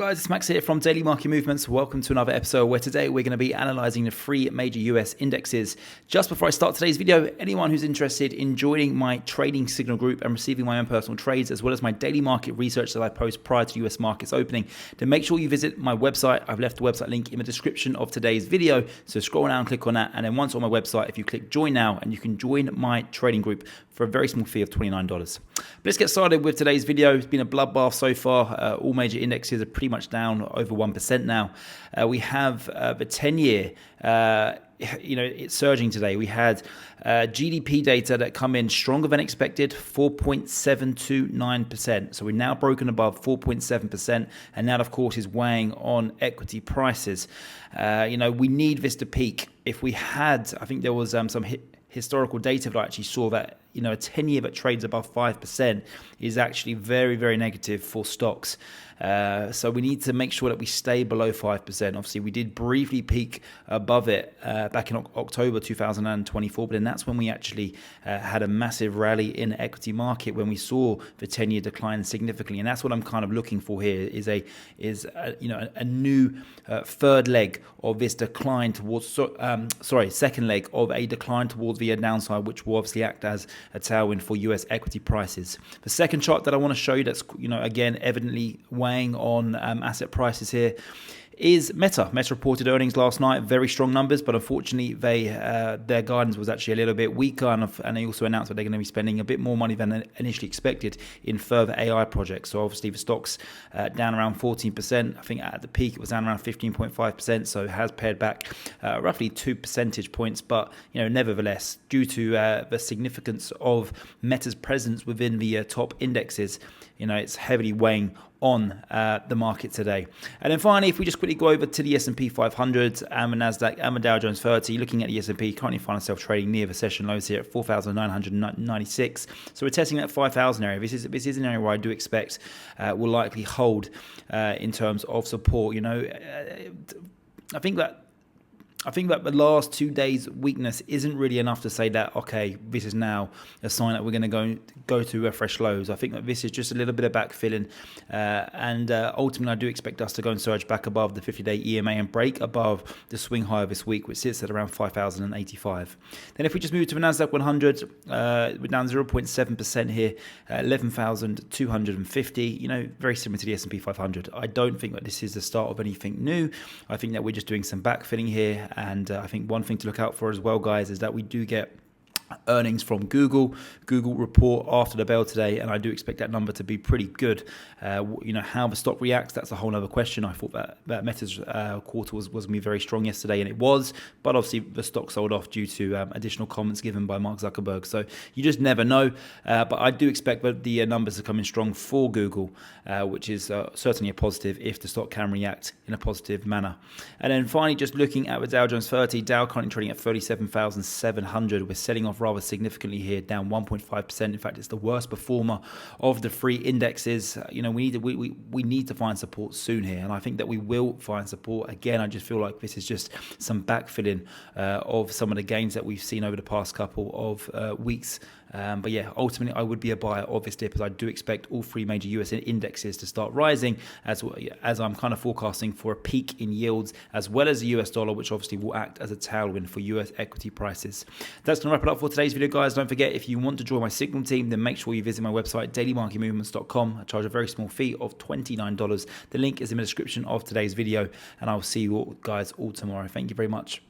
guys, it's Max here from Daily Market Movements. Welcome to another episode where today we're going to be analyzing the three major US indexes. Just before I start today's video, anyone who's interested in joining my trading signal group and receiving my own personal trades as well as my daily market research that I post prior to US markets opening, then make sure you visit my website. I've left the website link in the description of today's video. So scroll down, click on that, and then once on my website, if you click join now, and you can join my trading group for a very small fee of $29. But let's get started with today's video. It's been a bloodbath so far. All major indexes are pretty much down over 1% now. We have the 10-year, it's surging today. We had GDP data that come in stronger than expected, 4.729%. So we're now broken above 4.7%, and that, of course, is weighing on equity prices. We need this to peak. If we had, I think there was some historical data that I actually saw that a 10-year that trades above 5% is actually very, very negative for stocks. So we need to make sure that we stay below 5%. Obviously, we did briefly peak above it back in October 2024, but then that's when we actually had a massive rally in the equity market when we saw the 10-year decline significantly. And that's what I'm kind of looking for here is a new third leg of this decline towards, second leg of a decline towards the downside, which will obviously act as a tailwind for US equity prices. The second chart that I want to show you that's, again, evidently weighing on asset prices here is Meta. Meta reported earnings last night, very strong numbers, but unfortunately their guidance was actually a little bit weaker, and they also announced that they're going to be spending a bit more money than initially expected in further AI projects. So obviously the stock's down around 14%. I think at the peak it was down around 15.5%, so it has pared back roughly 2 percentage points, but nevertheless, due to the significance of Meta's presence within the top indexes, it's heavily weighing on the market today. And then finally, if we just quickly go over to the S&P500 and the Nasdaq and the DowJones30, looking at the S&P, currently find ourselves trading near the session lows here at 4,996. So we're testing that 5,000 area. This is an area where I do expect will likely hold in terms of support. I think that the last 2 days' weakness isn't really enough to say that, okay, this is now a sign that we're going to go to fresh lows. I think that this is just a little bit of backfilling, and ultimately I do expect us to go and surge back above the 50-day EMA and break above the swing high of this week, which sits at around 5,085. Then if we just move to the Nasdaq100, we're down 0.7% here, 11,250, very similar to the S&P 500. I don't think that this is the start of anything new. I think that we're just doing some backfilling here. And I think one thing to look out for as well, guys, is that we do get earnings from Google report after the bell today, and I do expect that number to be pretty good. How the stock reacts, that's a whole other question. I thought that Meta's quarter was going to be very strong yesterday, and it was, but obviously the stock sold off due to additional comments given by Mark Zuckerberg. So you just never know, but I do expect that the numbers are coming strong for Google, which is certainly a positive if the stock can react in a positive manner. And then finally, just looking at the DowJones30, Dow currently trading at 37,700. We're selling off rather significantly here, down 1.5%. In fact, it's the worst performer of the three indexes. We need to find support soon here, and I think that we will find support. Again, I just feel like this is just some backfilling of some of the gains that we've seen over the past couple of weeks. But yeah, ultimately I would be a buyer of this dip, as I do expect all three major US indexes to start rising as I'm kind of forecasting for a peak in yields as well as the US dollar, which obviously will act as a tailwind for US equity prices. That's going to wrap it up for today's video, guys. Don't forget, if you want to join my signal team, then make sure you visit my website, dailymarketmovements.com. I charge a very small fee of $29. The link is in the description of today's video, and I will see you all, guys, all tomorrow. Thank you very much.